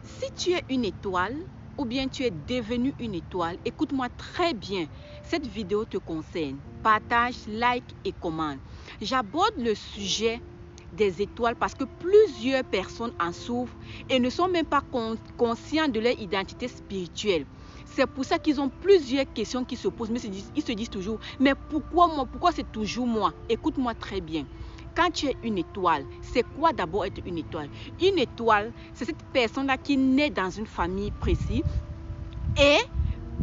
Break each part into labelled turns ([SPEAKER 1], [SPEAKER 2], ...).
[SPEAKER 1] Si tu es une étoile ou bien tu es devenu une étoile, écoute-moi très bien. Cette vidéo te concerne. Partage, like et commente. J'aborde le sujet des étoiles parce que plusieurs personnes en souffrent et ne sont même pas conscients de leur identité spirituelle. C'est pour ça qu'ils ont plusieurs questions qui se posent, mais ils se disent toujours, mais pourquoi moi? Pourquoi c'est toujours moi? Écoute-moi très bien. Quand tu es une étoile, c'est quoi d'abord être une étoile? Une étoile, c'est cette personne-là qui naît dans une famille précise et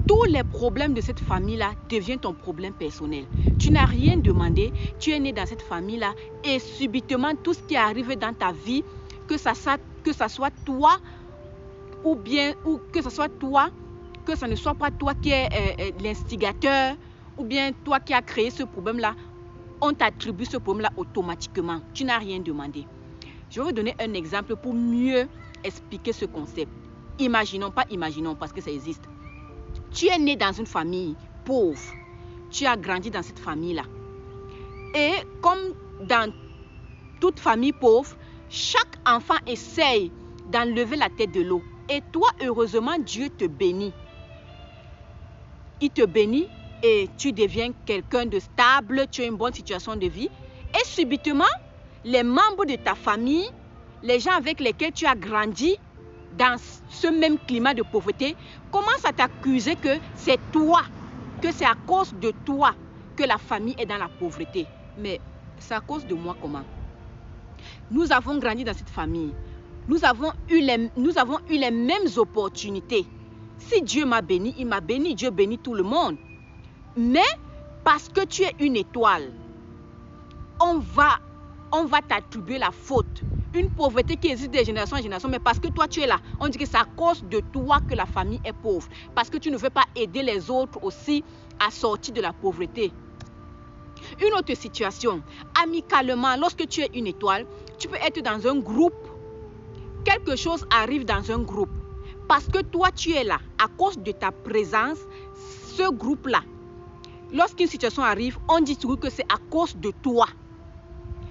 [SPEAKER 1] tous les problèmes de cette famille-là deviennent ton problème personnel. Tu n'as rien demandé, tu es né dans cette famille-là et subitement tout ce qui arrive dans ta vie, que ça soit toi ou que ce ne soit pas toi qui es l'instigateur ou bien toi qui as créé ce problème-là, on t'attribue ce problème-là automatiquement. Tu n'as rien demandé. Je vais vous donner un exemple pour mieux expliquer ce concept. Imaginons parce que ça existe. Tu es né dans une famille pauvre. Tu as grandi dans cette famille-là. Et comme dans toute famille pauvre, chaque enfant essaye d'enlever la tête de l'eau. Et toi, heureusement, Dieu te bénit. Il te bénit et tu deviens quelqu'un de stable, tu as une bonne situation de vie. Et subitement, les membres de ta famille, les gens avec lesquels tu as grandi dans ce même climat de pauvreté, commencent à t'accuser que c'est toi, que c'est à cause de toi que la famille est dans la pauvreté. Mais c'est à cause de moi comment? Nous avons grandi dans cette famille. Nous avons eu les mêmes opportunités. Si Dieu m'a béni, il m'a béni. Dieu bénit tout le monde. Mais parce que tu es une étoile, on va t'attribuer la faute. Une pauvreté qui existe de génération en génération, mais parce que toi tu es là, on dit que c'est à cause de toi que la famille est pauvre. Parce que tu ne veux pas aider les autres aussi à sortir de la pauvreté. Une autre situation, amicalement, lorsque tu es une étoile, tu peux être dans un groupe, quelque chose arrive dans un groupe. Parce que toi tu es là, à cause de ta présence, ce groupe-là, lorsqu'une situation arrive, on dit toujours que c'est à cause de toi.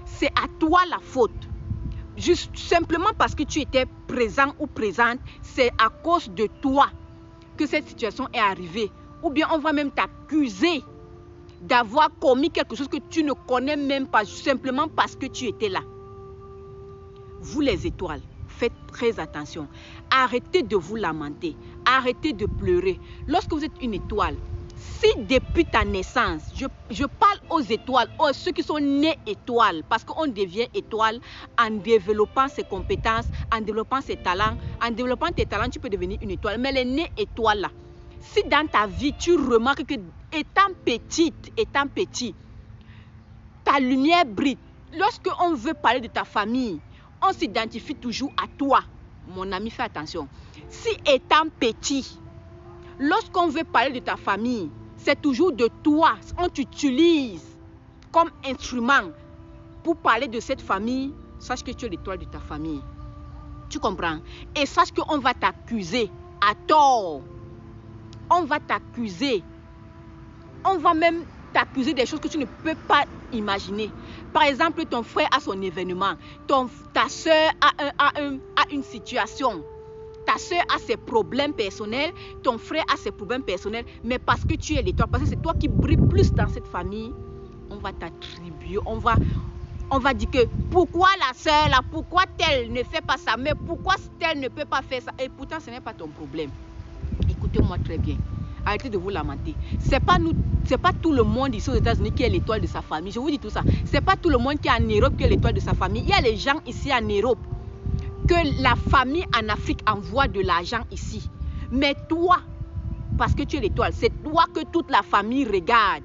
[SPEAKER 1] C'est à toi la faute. Juste simplement parce que tu étais présent ou présente, c'est à cause de toi que cette situation est arrivée. Ou bien on va même t'accuser d'avoir commis quelque chose que tu ne connais même pas, simplement parce que tu étais là. Vous les étoiles, faites très attention. Arrêtez de vous lamenter. Arrêtez de pleurer. Lorsque vous êtes une étoile, si depuis ta naissance, je parle aux étoiles, ceux qui sont nés étoiles, parce qu'on devient étoile en développant ses compétences, en développant ses talents. En développant tes talents, tu peux devenir une étoile. Mais les nés étoiles là, si dans ta vie, tu remarques que étant petit, ta lumière brille. Lorsqu'on veut parler de ta famille, on s'identifie toujours à toi. Mon ami, fais attention. Si étant petit, lorsqu'on veut parler de ta famille, c'est toujours de toi. On t'utilise comme instrument pour parler de cette famille. Sache que tu es l'étoile de ta famille. Tu comprends? Et sache qu'on va t'accuser à tort. On va t'accuser. On va même t'accuser des choses que tu ne peux pas imaginer. Par exemple, ton frère a son événement. Ta soeur a une situation. Ta soeur a ses problèmes personnels, ton frère a ses problèmes personnels, mais parce que tu es l'étoile, parce que c'est toi qui brille plus dans cette famille, on va t'attribuer, on va dire que pourquoi la soeur là, pourquoi telle ne fait pas ça, mais pourquoi telle ne peut pas faire ça, et pourtant ce n'est pas ton problème. Écoutez-moi très bien, arrêtez de vous lamenter. C'est pas tout le monde ici aux États-Unis qui est l'étoile de sa famille, je vous dis tout ça. C'est pas tout le monde qui est en Europe qui est l'étoile de sa famille. Il y a les gens ici en Europe que la famille en Afrique envoie de l'argent ici. Mais toi, parce que tu es l'étoile, c'est toi que toute la famille regarde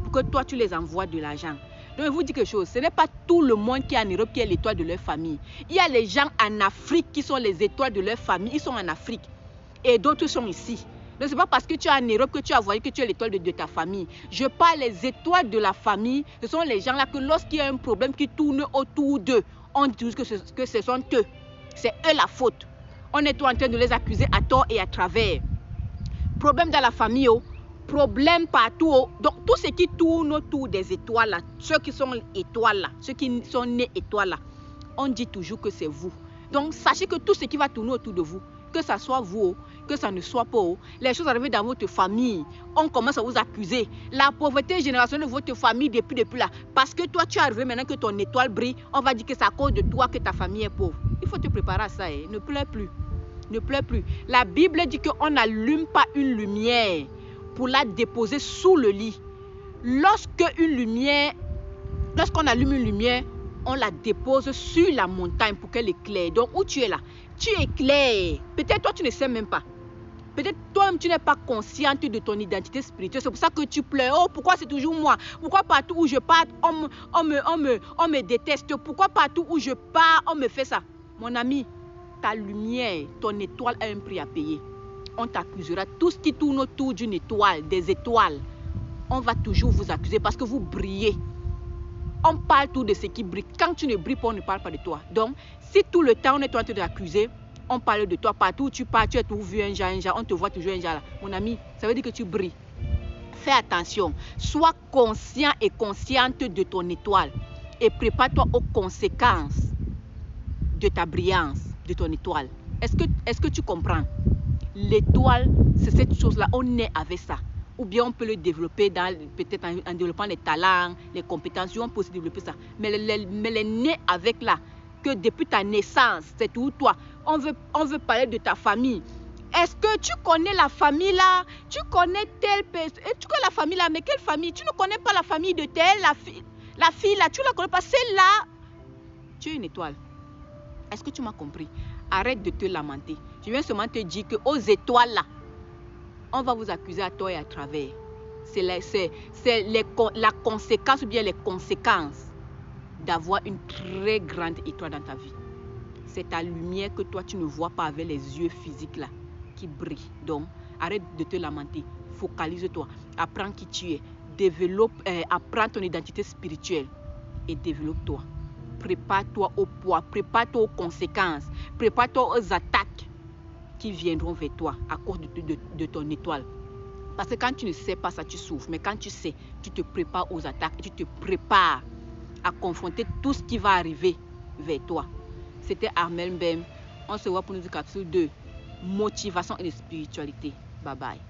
[SPEAKER 1] pour que toi tu les envoies de l'argent. Donc je vous dis quelque chose, ce n'est pas tout le monde qui est en Europe qui est l'étoile de leur famille. Il y a les gens en Afrique qui sont les étoiles de leur famille, ils sont en Afrique. Et d'autres sont ici. Donc ce n'est pas parce que tu es en Europe que tu as voyé que tu es l'étoile de ta famille. Je parle des étoiles de la famille, ce sont les gens là que lorsqu'il y a un problème qui tourne autour d'eux, on dit que ce sont eux. C'est eux la faute. On est tout en train de les accuser à tort et à travers. Problème dans la famille, problème partout. Donc tout ce qui tourne autour des étoiles là, ceux qui sont étoiles là, ceux qui sont nés étoiles là, on dit toujours que c'est vous. Donc, sachez que tout ce qui va tourner autour de vous, que ça soit vous, que ça ne soit pas, les choses arrivent dans votre famille, on commence à vous accuser. La pauvreté générationnelle de votre famille depuis là. Parce que toi, tu es arrivé maintenant que ton étoile brille, on va dire que c'est à cause de toi que ta famille est pauvre. Il faut te préparer à ça, ne pleure plus. Ne pleure plus. La Bible dit qu'on n'allume pas une lumière pour la déposer sous le lit. Lorsqu'on allume une lumière, on la dépose sur la montagne pour qu'elle éclaire. Donc, où tu es là, tu éclaires. Peut-être toi, tu ne sais même pas. Peut-être toi-même, tu n'es pas consciente de ton identité spirituelle. C'est pour ça que tu pleures. Oh, pourquoi c'est toujours moi? Pourquoi partout où je pars, on me déteste? Pourquoi partout où je pars, on me fait ça? Mon ami, ta lumière, ton étoile a un prix à payer. On t'accusera. Tout ce qui tourne autour d'une étoile, des étoiles, on va toujours vous accuser parce que vous brillez. On parle tout de ce qui brille. Quand tu ne brilles pas, on ne parle pas de toi. Donc, si tout le temps on est en train de t'accuser, on parle de toi partout où tu pars, tu es toujours vu un genre, on te voit toujours un genre là. Mon ami, ça veut dire que tu brilles. Fais attention. Sois conscient et consciente de ton étoile et prépare-toi aux conséquences de ta brillance, de ton étoile. Est-ce que tu comprends? L'étoile, c'est cette chose-là, on est avec ça. Ou bien on peut le développer peut-être en développant les talents, les compétences, on peut aussi développer ça. Mais les nés avec là, que depuis ta naissance, c'est tout toi. On veut parler de ta famille. Est-ce que tu connais la famille là? Tu connais telle personne? Tu connais la famille là, mais quelle famille? Tu ne connais pas la famille de telle, la fille là, tu ne la connais pas, celle-là. Tu es une étoile. Est-ce que tu m'as compris? Arrête de te lamenter. Je viens seulement te dire que aux étoiles là, on va vous accuser à tort et à travers. C'est la conséquence ou bien les conséquences d'avoir une très grande étoile dans ta vie. C'est ta lumière que toi tu ne vois pas avec les yeux physiques là qui brille. Donc arrête de te lamenter. Focalise-toi. Apprends qui tu es. Apprends ton identité spirituelle et développe-toi. Prépare-toi au poids. Prépare-toi aux conséquences. Prépare-toi aux attaques qui viendront vers toi à cause de ton étoile. Parce que quand tu ne sais pas ça, tu souffres. Mais quand tu sais, tu te prépares aux attaques et tu te prépares à confronter tout ce qui va arriver vers toi. C'était Armelle Mbem. On se voit pour une capsule de motivation et de spiritualité. Bye bye.